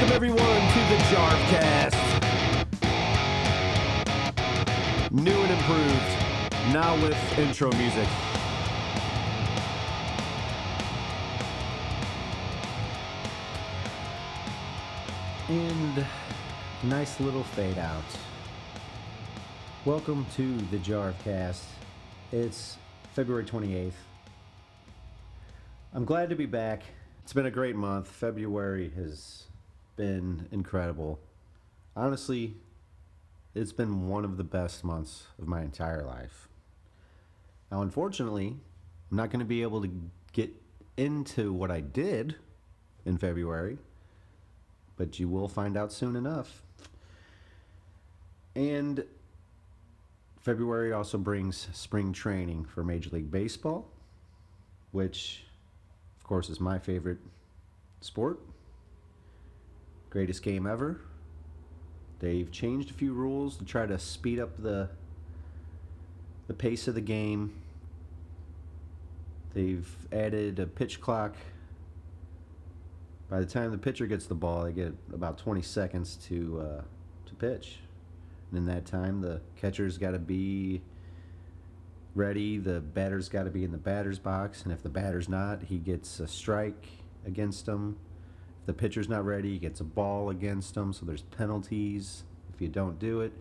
Welcome everyone to the Jarvcast. New and improved, now with intro music. And nice little fade out. Welcome to the Jarvcast. It's February 28th. I'm glad to be back. It's been a great month. February has been incredible. Honestly, it's been one of the best months of my entire life. Now, unfortunately, I'm not going to be able to get into what I did in February, but you will find out soon enough. And February also brings spring training for Major League Baseball, which, of course, is my favorite sport. Greatest game ever. They've changed a few rules to try to speed up the pace of the game. They've added a pitch clock. By the time the pitcher gets the ball, they get about 20 seconds to pitch. And in that time, the catcher's got to be ready. The batter's got to be in the batter's box. And if the batter's not, he gets a strike against him. If the pitcher's not ready, he gets a ball against him. So there's penalties if you don't do it.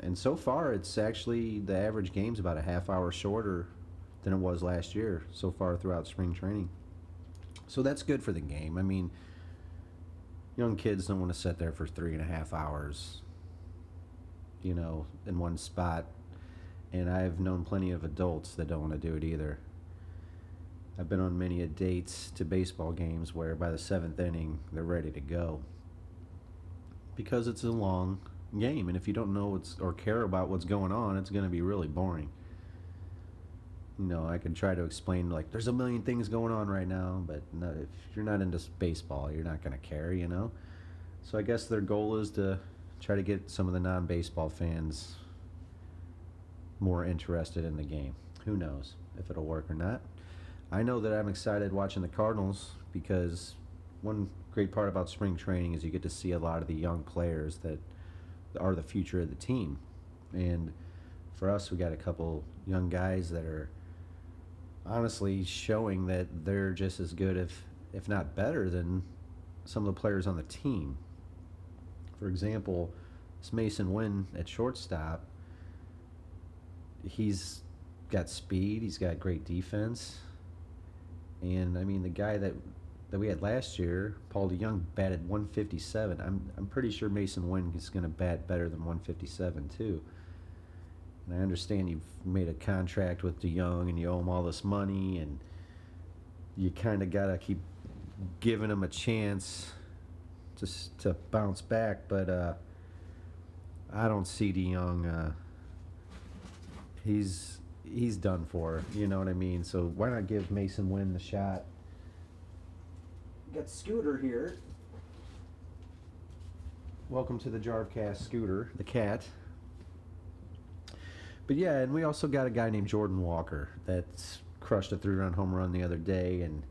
And so far, it's actually, the average game's about a half hour shorter than it was last year so far throughout spring training. So that's good for the game. I mean, young kids don't want to sit there for 3.5 hours, you know, in one spot. And I've known plenty of adults that don't want to do it either. I've been on many dates to baseball games where by the 7th inning, they're ready to go. Because it's a long game, and if you don't know or care about what's going on, it's going to be really boring. You know, I can try to explain, like, there's a million things going on right now, but no, if you're not into baseball, you're not going to care, you know? So I guess their goal is to try to get some of the non-baseball fans more interested in the game. Who knows if it'll work or not. I know that I'm excited watching the Cardinals because one great part about spring training is you get to see a lot of the young players that are the future of the team. And for us, we got a couple young guys that are honestly showing that they're just as good, if not better, than some of the players on the team. For example, this Mason Wynn at shortstop, he's got speed, he's got great defense. And I mean, the guy that we had last year, Paul DeYoung, batted 157. I'm pretty sure Mason Wynn is going to bat better than 157 too. And I understand you've made a contract with DeYoung and you owe him all this money, and you kind of got to keep giving him a chance to bounce back. But I don't see DeYoung. He's done for, you know what I mean? So why not give Mason Wynn the shot? Got Scooter here. Welcome to the Jarvcast, Scooter, the cat. But yeah, and we also got a guy named Jordan Walker that's crushed a 3-run home run the other day, and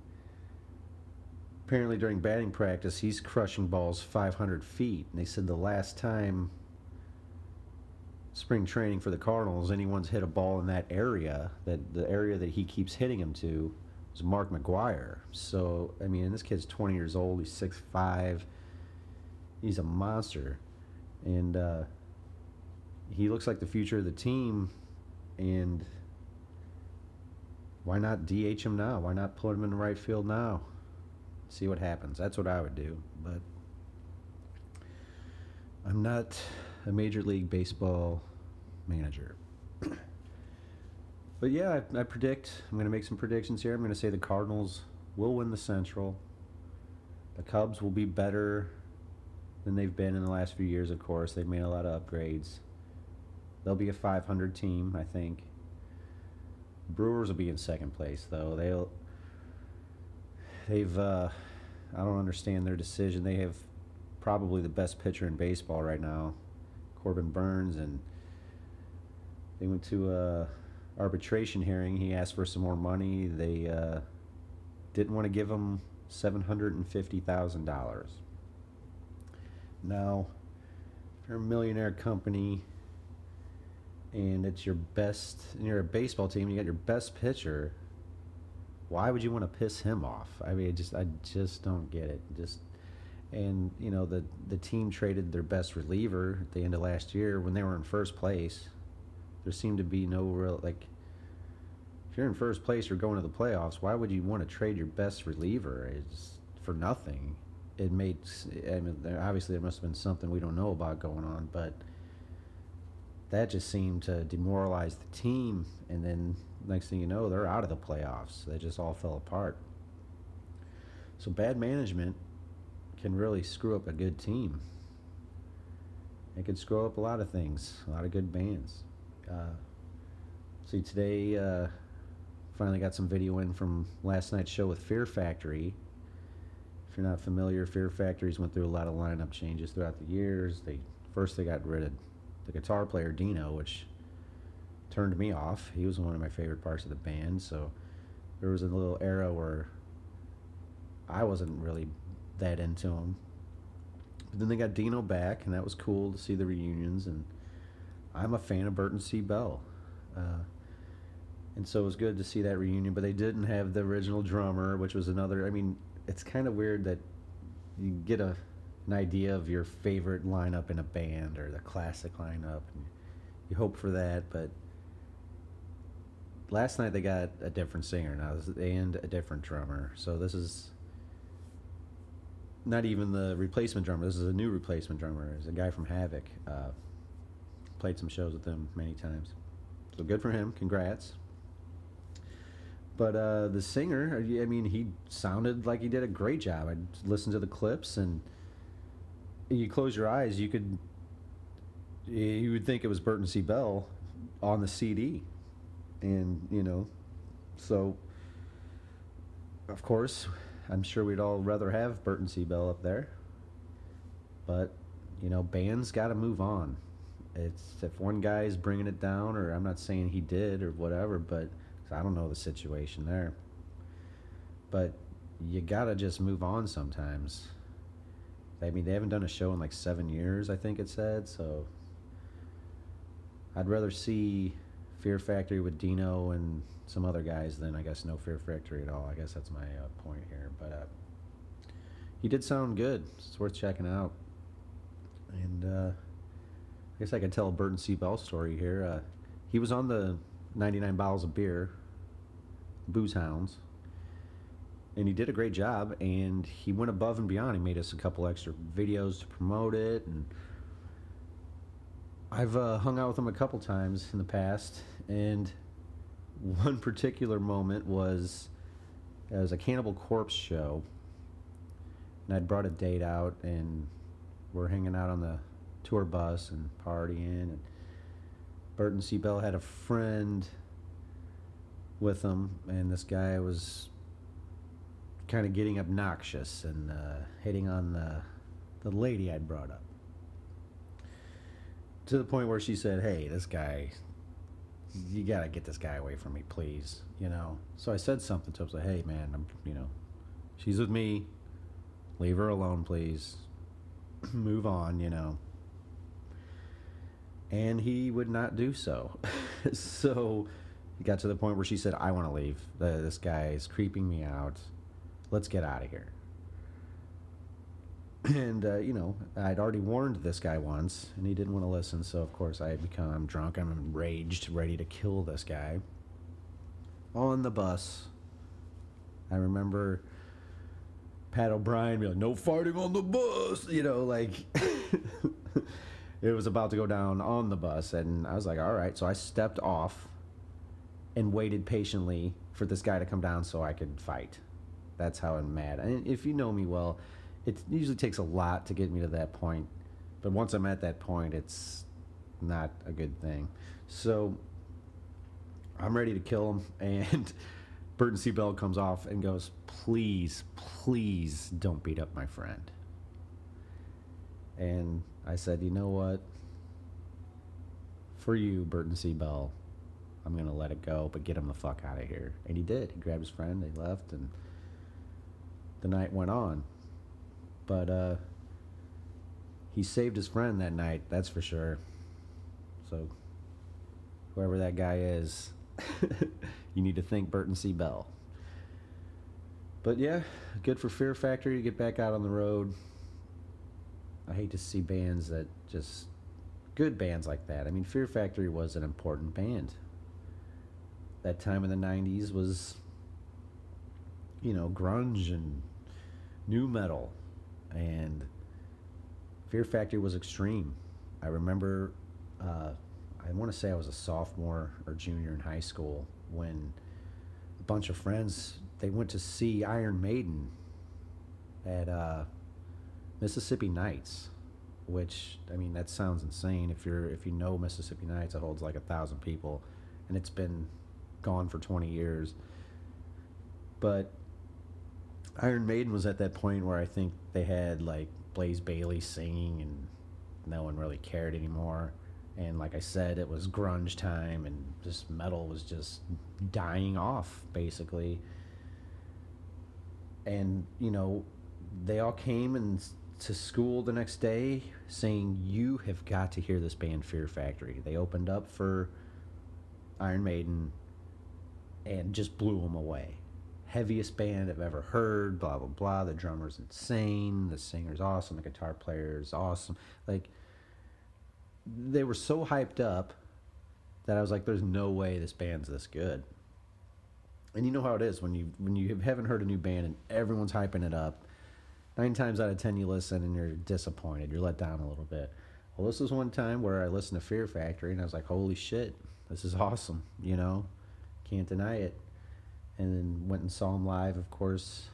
apparently during batting practice he's crushing balls 500 feet. And they said the last time spring training for the Cardinals anyone's hit a ball in that area, that the area that he keeps hitting him to, was Mark McGwire. So I mean, this kid's 20 years old, he's 6'5", he's a monster, and he looks like the future of the team. And why not DH him now? Why not put him in the right field now? See what happens. That's what I would do. But I'm not a Major League Baseball manager. But yeah, I predict, I'm going to make some predictions here. I'm going to say the Cardinals will win the Central. The Cubs will be better than they've been in the last few years, of course. They've made a lot of upgrades. They'll be a 500 team, I think. Brewers will be in second place, though. They've I don't understand their decision. They have probably the best pitcher in baseball right now, Corbin Burns, and they went to a arbitration hearing. He asked for some more money. They didn't want to give him $750,000. Now, if you're a millionaire company and it's your best, and you're a baseball team, you got your best pitcher, why would you want to piss him off? I mean, I just don't get it. And the team traded their best reliever at the end of last year when they were in first place. There seemed to be no real, like, if you're in first place, you're going to the playoffs. Why would you want to trade your best reliever? It's for nothing. It makes, I mean, obviously there must have been something we don't know about going on, but that just seemed to demoralize the team. And then next thing you know, they're out of the playoffs. They just all fell apart. So bad management can really screw up a good team. It can screw up a lot of things, a lot of good bands. See, today, finally got some video in from last night's show with Fear Factory. If you're not familiar, Fear Factory's went through a lot of lineup changes throughout the years. First they got rid of the guitar player Dino, which turned me off. He was one of my favorite parts of the band. So there was a little era where I wasn't really that into him. But then they got Dino back, and that was cool to see the reunions. And I'm a fan of Burton C. Bell. And so it was good to see that reunion, but they didn't have the original drummer, which was another. I mean, it's kind of weird that you get an idea of your favorite lineup in a band or the classic lineup, and you hope for that. But last night they got a different singer now and a different drummer. So this is not even the replacement drummer. This is a new replacement drummer. It's a guy from Havoc. Played some shows with him many times. So good for him. Congrats. But the singer, I mean, he sounded like he did a great job. I listened to the clips, and you close your eyes, you would think it was Burton C. Bell on the CD. And, so, of course, I'm sure we'd all rather have Burton C. Bell up there. But, bands got to move on. It's if one guy's bringing it down, or I'm not saying he did or whatever, but I don't know the situation there. But you gotta just move on sometimes. I mean, they haven't done a show in like 7 years, I think it said. So I'd rather see Fear Factory with Dino and some other guys than, I guess, no Fear Factory at all. I guess that's my point here. But he did sound good. It's worth checking out. And I guess I could tell a Burton C. Bell story here. He was on the 99 Bottles of Beer, Booze Hounds, and he did a great job, and he went above and beyond. He made us a couple extra videos to promote it, and I've hung out with him a couple times in the past, and one particular moment was a Cannibal Corpse show, and I'd brought a date out, and we're hanging out on the tour bus and partying, and Burton C. Bell had a friend with him, and this guy was kind of getting obnoxious and hitting on the lady I'd brought up, to the point where she said, "Hey, this guy, you gotta get this guy away from me, please." So I said something to him, like, "Hey, man, she's with me. Leave her alone, please. Move on." And he would not do so. So it got to the point where she said, "I want to leave. This guy is creeping me out. Let's get out of here." And, I'd already warned this guy once, and he didn't want to listen. So, of course, I had become drunk. I'm enraged, ready to kill this guy. On the bus, I remember Pat O'Brien being like, "No fighting on the bus," like... It was about to go down on the bus, and I was like, all right. So I stepped off and waited patiently for this guy to come down so I could fight. That's how I'm mad. And if you know me well, it usually takes a lot to get me to that point. But once I'm at that point, it's not a good thing. So I'm ready to kill him, and Burton C. Bell comes off and goes, "Please, please don't beat up my friend." And I said, "You know what? For you, Burton C. Bell, I'm going to let it go, but get him the fuck out of here." And he did. He grabbed his friend, they left, and the night went on. But he saved his friend that night, that's for sure. So, whoever that guy is, you need to thank Burton C. Bell. But yeah, good for Fear Factory to get back out on the road. I hate to see bands that just good bands like that. I mean, Fear Factory was an important band. That time in the 90s was, grunge and new metal. And Fear Factory was extreme. I remember, I want to say I was a sophomore or junior in high school when a bunch of friends, they went to see Iron Maiden at Mississippi Nights, which, I mean, that sounds insane. If you know Mississippi Nights, it holds like 1,000 people, and it's been gone for 20 years. But Iron Maiden was at that point where I think they had like Blaze Bayley singing, and no one really cared anymore. And like I said, it was grunge time, and just metal was just dying off, basically. And they all came and to school the next day saying, "You have got to hear this band, Fear Factory." They opened up for Iron Maiden and just blew them away. Heaviest band I've ever heard, blah, blah, blah. The drummer's insane. The singer's awesome. The guitar player's awesome. Like, they were so hyped up that I was like, there's no way this band's this good. And you know how it is when you haven't heard a new band and everyone's hyping it up. 9 times out of 10 you listen and you're disappointed. You're let down a little bit. Well, this was one time where I listened to Fear Factory and I was like, holy shit, this is awesome, Can't deny it. And then went and saw them live, of course,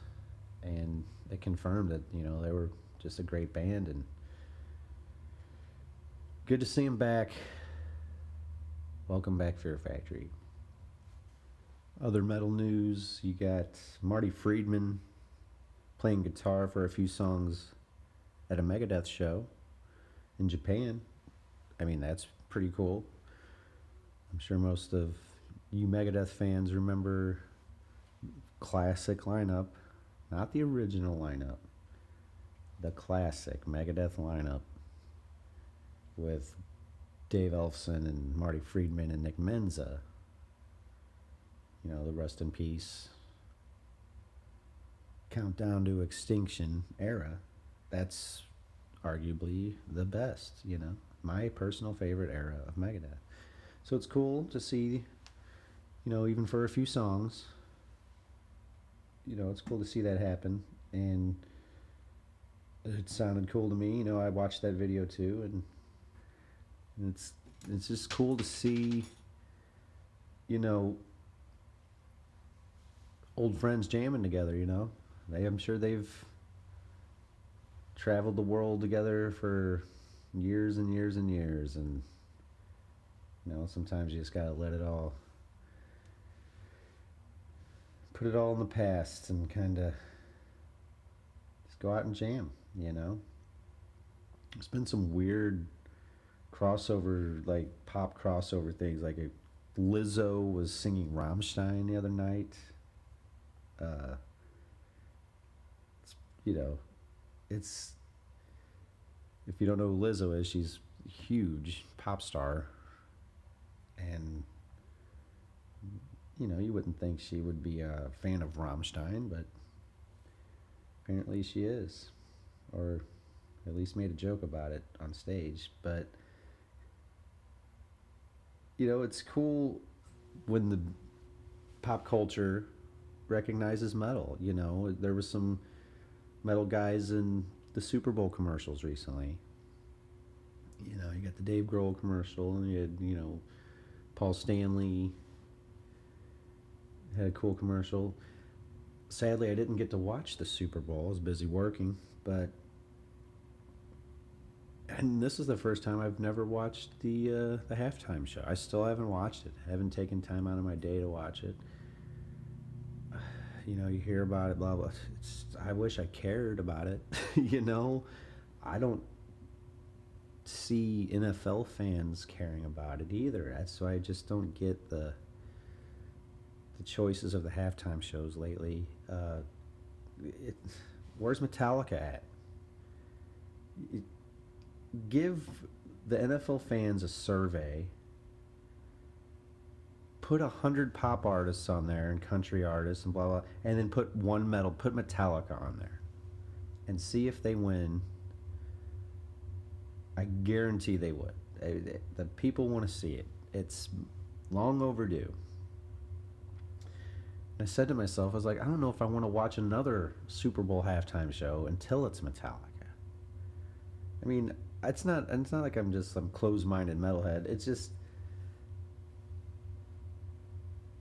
and it confirmed that, they were just a great band, and good to see them back. Welcome back, Fear Factory. Other metal news, you got Marty Friedman playing guitar for a few songs at a Megadeth show in Japan. I mean, that's pretty cool. I'm sure most of you Megadeth fans remember classic lineup, not the original lineup, the classic Megadeth lineup with Dave Ellefson and Marty Friedman and Nick Menza. The Rest in Peace, Countdown to Extinction era. That's arguably the best, my personal favorite era of Megadeth. So it's cool to see, even for a few songs, it's cool to see that happen. And it sounded cool to me. I watched that video too, and it's just cool to see, old friends jamming together, I'm sure they've traveled the world together for years and years and years, and sometimes you just gotta let it all, put it all in the past and kind of just go out and jam. There's been some weird crossover, like pop crossover things, like Lizzo was singing Rammstein the other night. It's if you don't know who Lizzo is, she's a huge pop star, and you wouldn't think she would be a fan of Rammstein, but apparently she is, or at least made a joke about it on stage. But it's cool when the pop culture recognizes metal. There was some metal guys in the Super Bowl commercials recently. You got the Dave Grohl commercial, and you had, Paul Stanley had a cool commercial. Sadly, I didn't get to watch the Super Bowl. I was busy working, and this is the first time I've never watched the halftime show. I still haven't watched it. I haven't taken time out of my day to watch it. You hear about it, blah, blah. I wish I cared about it. I don't see NFL fans caring about it either. So I just don't get the choices of the halftime shows lately. Where's Metallica at? give the NFL fans a survey, put 100 pop artists on there and country artists and blah blah, and then put put Metallica on there, and see if they win. I guarantee they would. The people want to see it. It's long overdue. And I said to myself, I was like, I don't know if I want to watch another Super Bowl halftime show until it's Metallica. I mean, it's not like I'm just some closed-minded metalhead. It's just,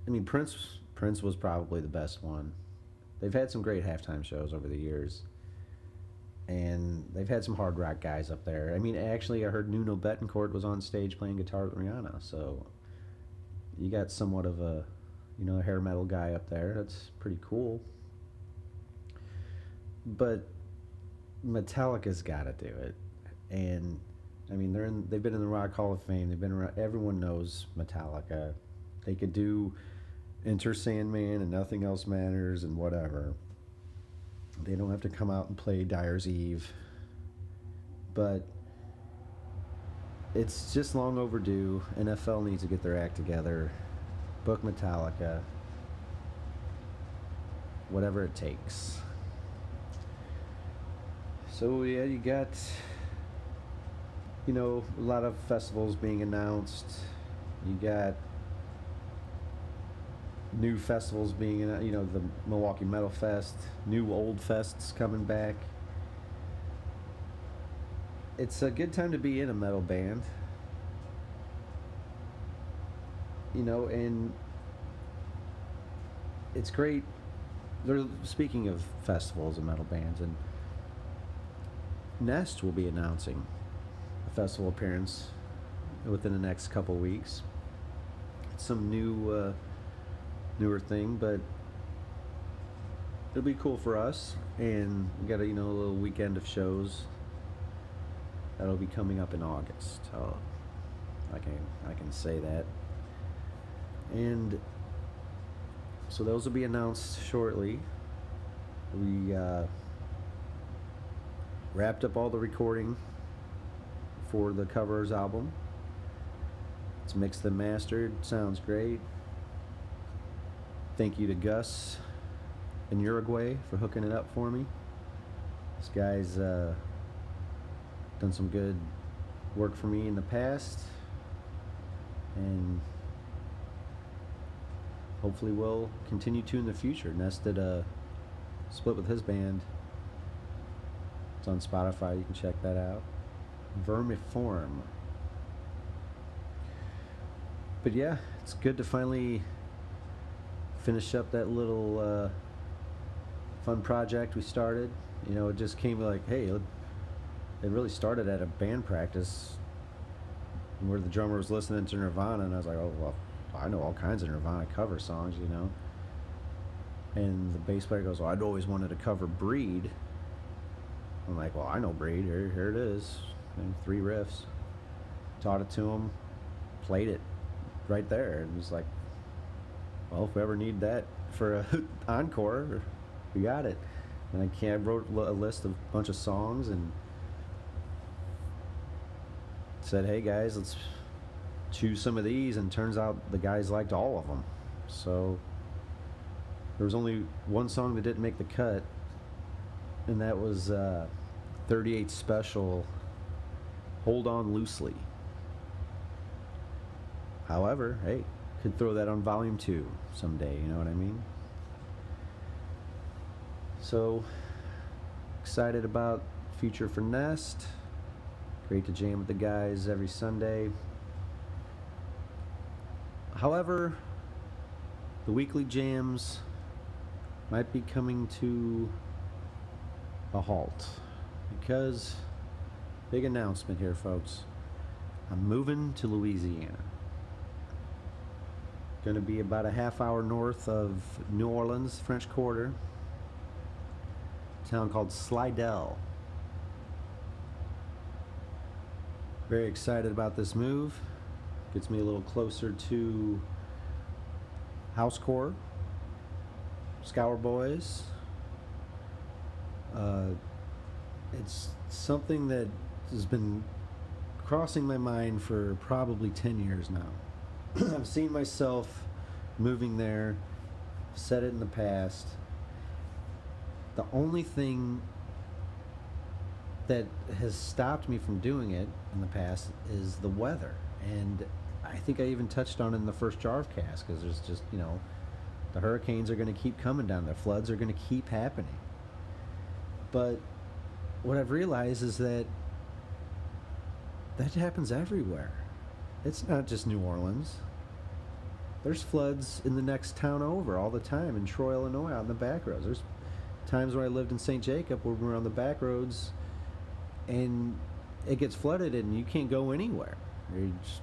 I mean, Prince was probably the best one. They've had some great halftime shows over the years, and they've had some hard rock guys up there. I mean, actually, I heard Nuno Bettencourt was on stage playing guitar with Rihanna, so you got somewhat of a, a hair metal guy up there. That's pretty cool. But Metallica's got to do it, and I mean, they've been in the Rock Hall of Fame. They've been around. Everyone knows Metallica. They could do Enter Sandman and Nothing Else Matters and whatever. They don't have to come out and play Dyer's Eve. But it's just long overdue. NFL needs to get their act together. Book Metallica. Whatever it takes. So yeah, you got, a lot of festivals being announced. You got new festivals being, the Milwaukee Metal Fest, new old fests coming back. It's a good time to be in a metal band. And it's great. Speaking of festivals and metal bands, and Nest will be announcing a festival appearance within the next couple weeks. It's some newer thing, but it'll be cool for us. And we got a little weekend of shows that'll be coming up in August. So I can say that. And so those will be announced shortly. We wrapped up all the recording for the Covers album. It's mixed and mastered. Sounds great. Thank you to Gus in Uruguay for hooking it up for me. This guy's done some good work for me in the past, and hopefully will continue to in the future. Nest did a split with his band. It's on Spotify. You can check that out. Vermiform. But yeah, it's good to finally finish up that little fun project we started. It just came like, hey, it really started at a band practice where the drummer was listening to Nirvana, and I was like, oh, well, I know all kinds of Nirvana cover songs, And the bass player goes, well, I'd always wanted to cover Breed. I'm like, well, I know Breed. Here it is. And 3 riffs. Taught it to him. Played it right there. And was like, well, if we ever need that for a encore, we got it. And I wrote a list of a bunch of songs and said, hey guys, let's choose some of these. And turns out the guys liked all of them. So there was only one song that didn't make the cut, and that was 38 Special, Hold On Loosely. However, hey, could throw that on volume 2 someday, you know what I mean? So excited about future for Nest. Great to jam with the guys every Sunday. However, the weekly jams might be coming to a halt because big announcement here, folks. I'm moving to Louisiana. Going to be about a half hour north of New Orleans, French Quarter. A town called Slidell. Very excited about this move. Gets me a little closer to housecore, Scour Boys. It's something that has been crossing my mind for probably 10 years now. I've seen myself moving there, said it in the past. The only thing that has stopped me from doing it in the past is the weather. And I think I even touched on it in the first Jarvcast, because there's just, the hurricanes are going to keep coming down. The floods are going to keep happening. But what I've realized is that happens everywhere. It's not just New Orleans. There's floods in the next town over all the time, in Troy, Illinois, out in the back roads. There's times where I lived in St. Jacob where we were on the back roads and it gets flooded and you can't go anywhere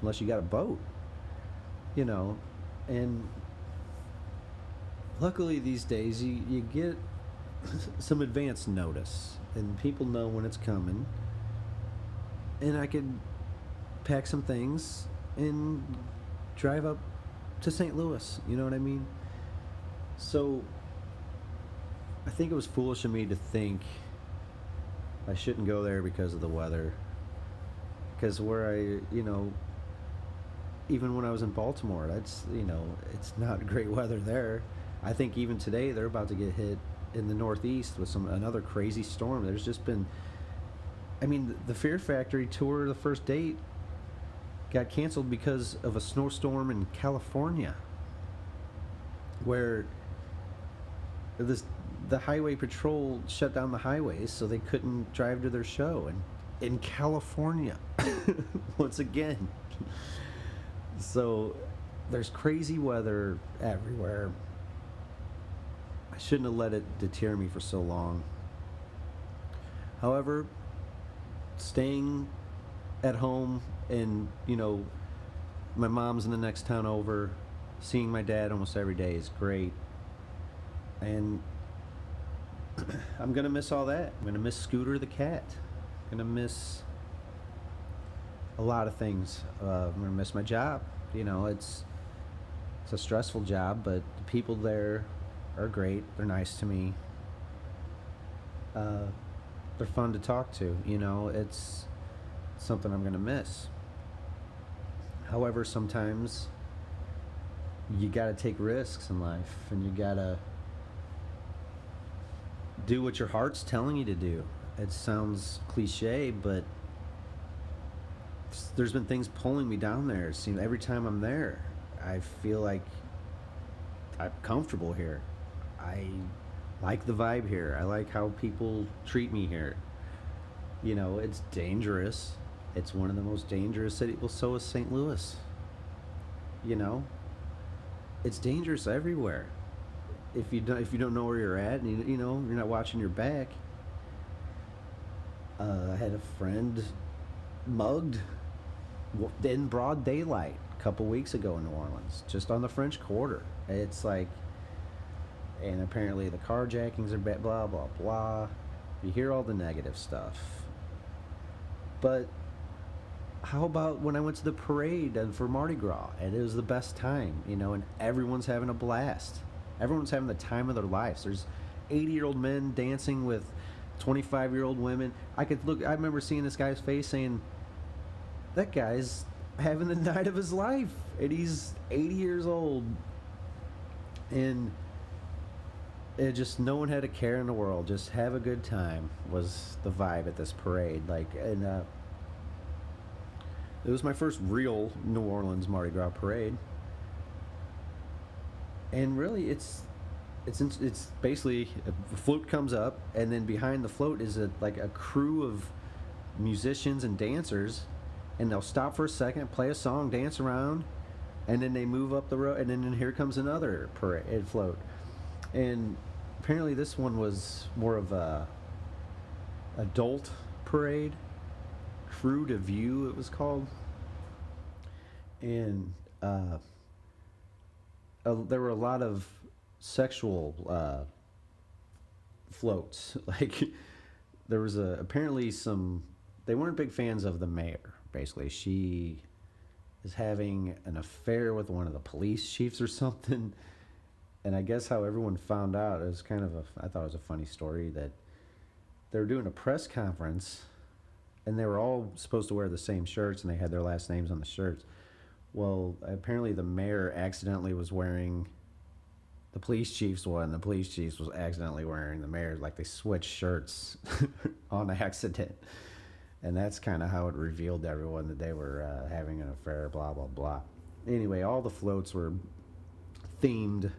unless you got a boat, and luckily these days you get some advance notice and people know when it's coming, and I could pack some things and drive up to St. Louis, you know what I mean? So I think it was foolish of me to think I shouldn't go there because of the weather. Because where even when I was in Baltimore, it's not great weather there. I think even today they're about to get hit in the Northeast with another crazy storm. There's just been, the Fear Factory tour, the first date, got canceled because of a snowstorm in California, where the highway patrol shut down the highways so they couldn't drive to their show, and in California once again. So there's crazy weather everywhere. I shouldn't have let it deter me for so long. However, staying at home and my mom's in the next town over, seeing my dad almost every day is great. And I'm gonna miss all that. I'm gonna miss Scooter the cat. I'm gonna miss a lot of things. I'm gonna miss my job. It's a stressful job, but the people there are great. They're nice to me. They're fun to talk to. It's something I'm gonna miss. However, sometimes you gotta take risks in life, and you gotta do what your heart's telling you to do. It sounds cliche, but there's been things pulling me down there. It seems every time I'm there, I feel like I'm comfortable here. I like the vibe here. I like how people treat me here. It's dangerous. It's one of the most dangerous cities. Well, so is St. Louis. It's dangerous everywhere. If you don't know where you're at, and you're not watching your back. I had a friend mugged in broad daylight a couple weeks ago in New Orleans, just on the French Quarter. It's like, and apparently the carjackings are blah blah blah. You hear all the negative stuff. But how about when I went to the parade for Mardi Gras, and it was the best time, and everyone's having a blast. Everyone's having the time of their lives. There's 80-year-old men dancing with 25-year-old women. I remember seeing this guy's face saying, that guy's having the night of his life, and he's 80 years old. And it just, no one had a care in the world. Just have a good time was the vibe at this parade. It was my first real New Orleans Mardi Gras parade. And really, it's basically a float comes up, and then behind the float is a crew of musicians and dancers, and they'll stop for a second, play a song, dance around, and then they move up the road, and then here comes another parade float. And apparently, this one was more of a adult parade, Crew to View it was called, and there were a lot of sexual floats. There was apparently they weren't big fans of the mayor. Basically, she is having an affair with one of the police chiefs or something. And I guess how everyone found out, it was I thought it was a funny story, that they were doing a press conference and they were all supposed to wear the same shirts, and they had their last names on the shirts. Well, apparently the mayor accidentally was wearing the police chief's one. The police chief's was accidentally wearing the mayor's. Like they switched shirts on accident, and that's kind of how it revealed to everyone that they were having an affair. Blah blah blah. Anyway, all the floats were themed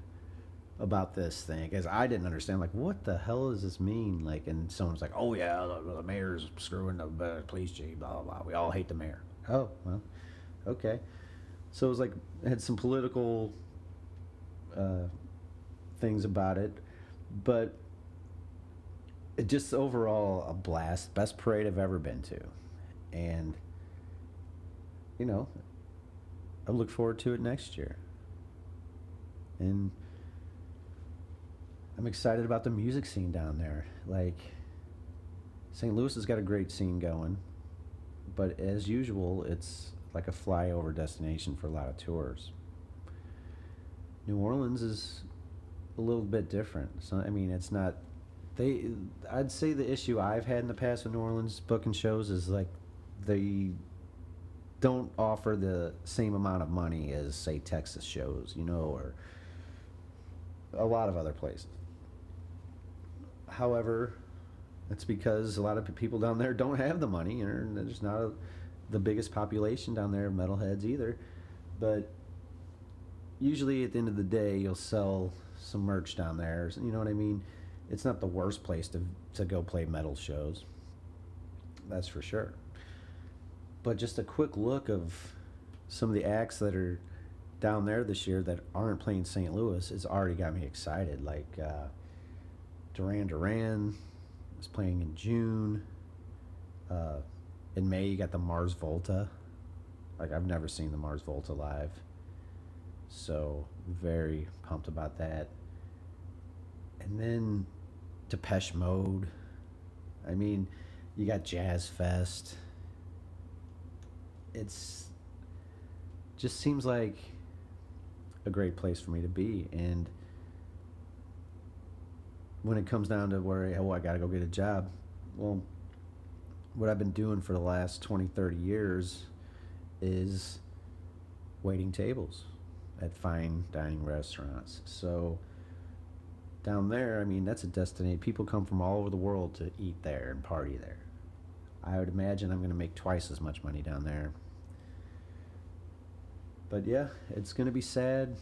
about this thing because I didn't understand, like, what the hell does this mean? Like, and someone's like, oh yeah, the mayor's screwing the police chief, blah blah blah, we all hate the mayor. Oh well, okay. So it was like, it had some political things about it, but it just overall a blast. Best parade I've ever been to, and you know, I look forward to it next year. And I'm excited about the music scene down there. Like, St. Louis has got a great scene going, but as usual, it's like a flyover destination for a lot of tours. New Orleans is a little bit different. So, I mean, it's not. I'd say the issue I've had in the past with New Orleans booking shows is like they don't offer the same amount of money as, say, Texas shows, or a lot of other places. However, it's because a lot of people down there don't have the money, and there's not the biggest population down there of metalheads either. But usually at the end of the day, you'll sell some merch down there. You know what I mean? It's not the worst place to go play metal shows. That's for sure. But just a quick look of some of the acts that are down there this year that aren't playing St. Louis has already got me excited. Like Duran Duran is playing in June. In May, you got the Mars Volta. Like, I've never seen the Mars Volta live, so very pumped about that. And then Depeche Mode. I mean, you got Jazz Fest. It's just seems like a great place for me to be. And when it comes down to where, oh, I gotta go get a job, well, what I've been doing for the last 20, 30 years is waiting tables at fine dining restaurants. So down there, I mean, that's a destination. People come from all over the world to eat there and party there. I would imagine I'm going to make twice as much money down there. But yeah, it's going to be sad,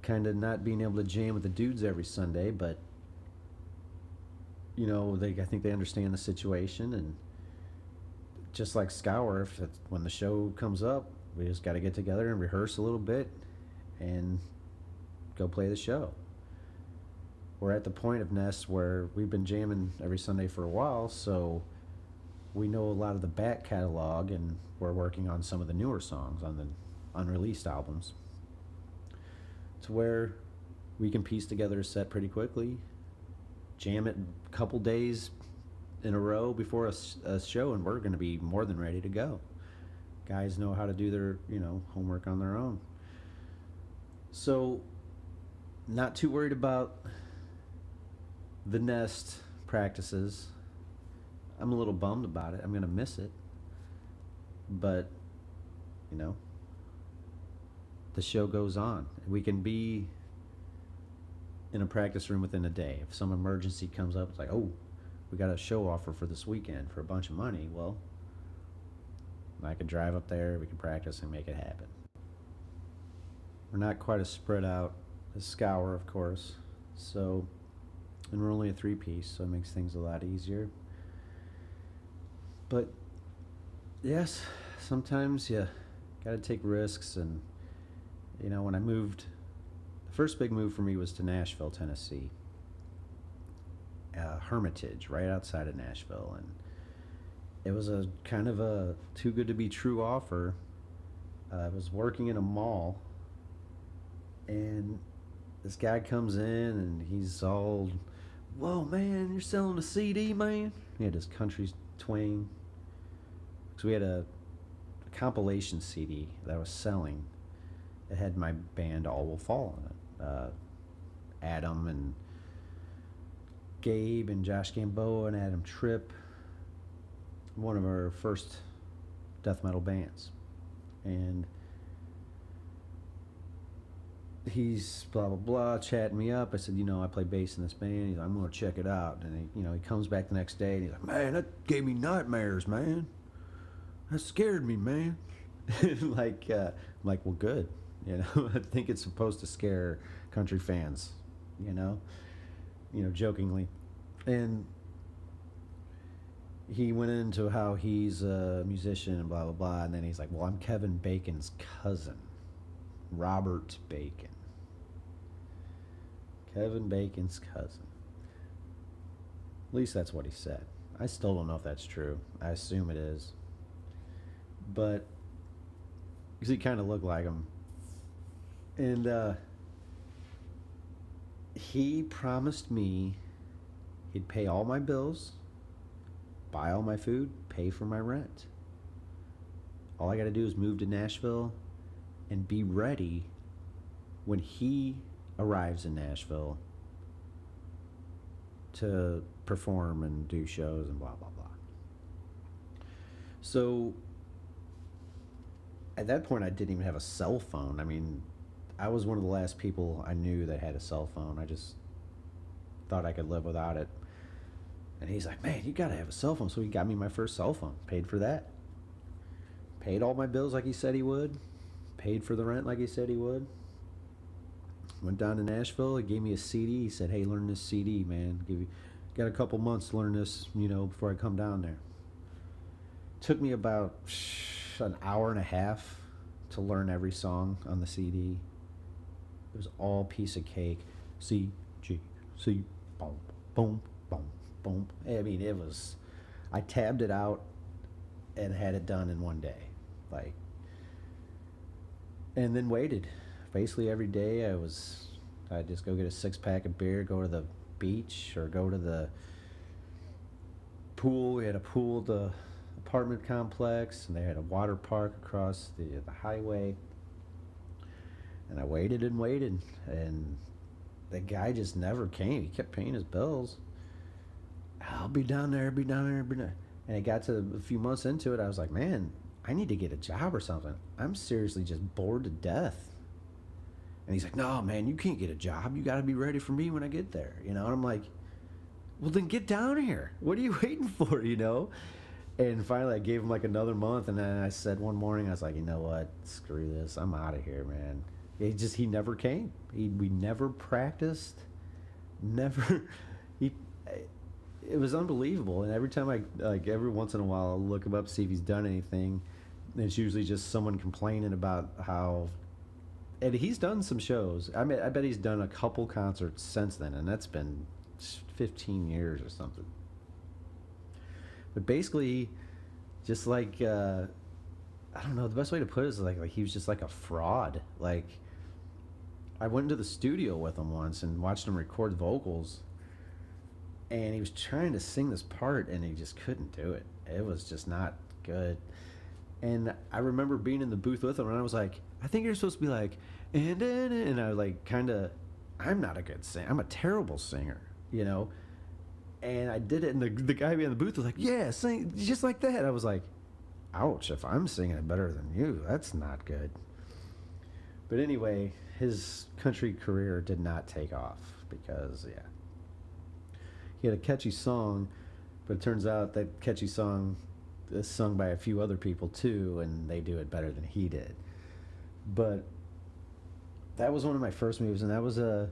kind of not being able to jam with the dudes every Sunday, but I think they understand the situation, and just like Scour, when the show comes up, we just got to get together and rehearse a little bit and go play the show. We're at the point of Nest where we've been jamming every Sunday for a while, so we know a lot of the back catalog, and we're working on some of the newer songs on the unreleased albums, to where we can piece together a set pretty quickly, jam it a couple days in a row before a show, and we're going to be more than ready to go. Guys know how to do their homework on their own. So not too worried about the Nest practices. I'm a little bummed about it. I'm going to miss it. But the show goes on. We can be in a practice room within a day. If some emergency comes up, it's like, oh, we got a show offer for this weekend for a bunch of money. Well, I could drive up there, we can practice and make it happen. We're not quite as spread out as Scour, of course. So, and we're only a 3-piece, so it makes things a lot easier. But yes, sometimes you got to take risks. And when I moved, the first big move for me was to Nashville, Tennessee. Hermitage, right outside of Nashville, and it was a kind of a too good to be true offer. I was working in a mall, and this guy comes in, and he's all, "Whoa, man, you're selling a CD, man?" He had his country twang. So we had a compilation CD that I was selling. It had my band All Will Fall on it. Adam and Gabe and Josh Gamboa and Adam Tripp, one of our first death metal bands, and he's blah blah blah chatting me up. I said, I play bass in this band. He's like, I'm gonna check it out. And he comes back the next day and he's like, man, that gave me nightmares, man. That scared me, man. I'm like, well, good. I think it's supposed to scare country fans. Jokingly, and he went into how he's a musician and blah blah blah, and then he's like, well, I'm Kevin Bacon's cousin, Robert Bacon. Kevin Bacon's cousin. At least that's what he said. I still don't know if that's true. I assume it is. But, because he kind of looked like him. And he promised me he'd pay all my bills, buy all my food, pay for my rent. All I got to do is move to Nashville and be ready when he arrives in Nashville to perform and do shows and blah blah blah. So at that point I didn't even have a cell phone. I mean, I was one of the last people I knew that had a cell phone. I just thought I could live without it. And he's like, man, you gotta have a cell phone. So he got me my first cell phone, paid for that, paid all my bills like he said he would, paid for the rent like he said he would. Went down to Nashville. He gave me a CD. He said, hey, learn this CD, man. Got a couple months to learn this, before I come down there. Took me about an hour and a half to learn every song on the CD. It was all piece of cake. C, G, C, boom, boom, boom, boom. I mean, I tabbed it out and had it done in one day. And then waited. Basically every day I'd just go get a 6-pack of beer, go to the beach or go to the pool. We had a pool at the apartment complex, and they had a water park across the highway. And I waited and waited, and the guy just never came. He kept paying his bills. I'll be down there, And it got to a few months into it, I was like, man, I need to get a job or something. I'm seriously just bored to death. And he's like, no, man, you can't get a job. You got to be ready for me when I get there. And I'm like, well, then get down here. What are you waiting for, And finally, I gave him another month. And then I said one morning, I was like, you know what? Screw this. I'm out of here, man. He never came. We never practiced. Never. It was unbelievable. And every time every once in a while, I'll look him up, see if he's done anything. And it's usually just someone complaining about how. And he's done some shows. I bet he's done a couple concerts since then, and that's been 15 years or something. But basically, just I don't know, the best way to put it is he was just like a fraud. I went into the studio with him once and watched him record vocals, and he was trying to sing this part, and he just couldn't do it. It was just not good. And I remember being in the booth with him, and I was like, I think you're supposed to be and I was I'm not a good singer. I'm a terrible singer, And I did it, and the guy behind the booth was like, yeah, sing just like that. I was like, ouch, if I'm singing it better than you, that's not good. But anyway, his country career did not take off because, he had a catchy song, but it turns out that catchy song is sung by a few other people too, and they do it better than he did. But that was one of my first moves, and that was a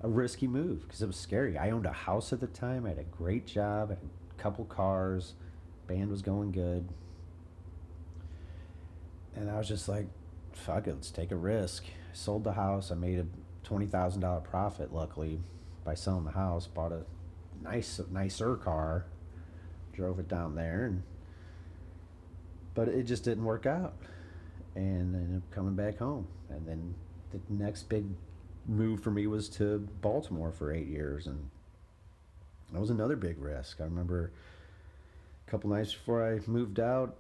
risky move because it was scary. I owned a house at the time. I had a great job. I had a couple cars. Band was going good. And I was just like, fuck it, let's take a risk. I sold the house. I made a $20,000 profit, luckily, by selling the house. Bought a nicer car. Drove it down there. But it just didn't work out. And ended up coming back home. And then the next big move for me was to Baltimore for 8 years, and that was another big risk. I remember a couple nights before I moved out,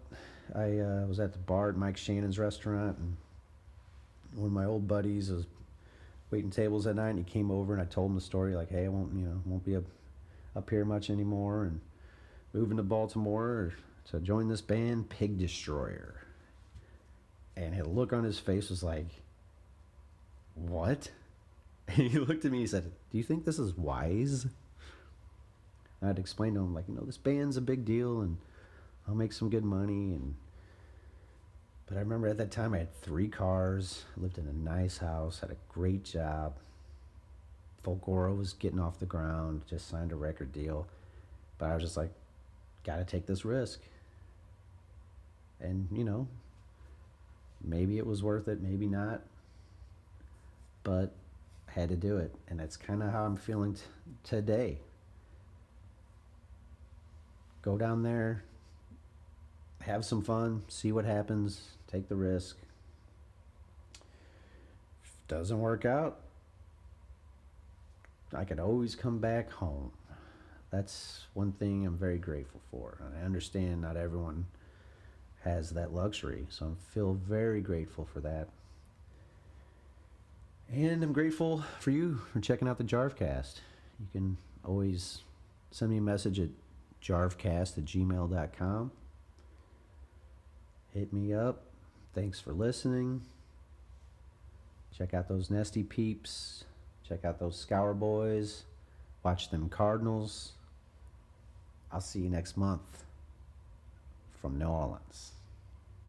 I was at the bar at Mike Shannon's restaurant, and one of my old buddies was waiting tables that night, and he came over, and I told him the story, hey, I won't be up here much anymore, and moving to Baltimore, to join this band, Pig Destroyer. And the look on his face was like, what? And he looked at me and said, do you think this is wise? And I'd explain to him, like, this band's a big deal and I'll make some good money. But I remember at that time I had 3 cars, lived in a nice house, had a great job. Folklore was getting off the ground, just signed a record deal. But I was just like, gotta take this risk. And, maybe it was worth it, maybe not. But I had to do it. And that's kind of how I'm feeling today. Go down there, have some fun, see what happens, take the risk. If it doesn't work out, I could always come back home. That's one thing I'm very grateful for. And I understand not everyone has that luxury, so I feel very grateful for that. And I'm grateful for you for checking out the Jarvcast. You can always send me a message at jarvcast@gmail.com. Hit me up. Thanks for listening. Check out those Nesty Peeps. Check out those Scour Boys. Watch them Cardinals. I'll see you next month from New Orleans.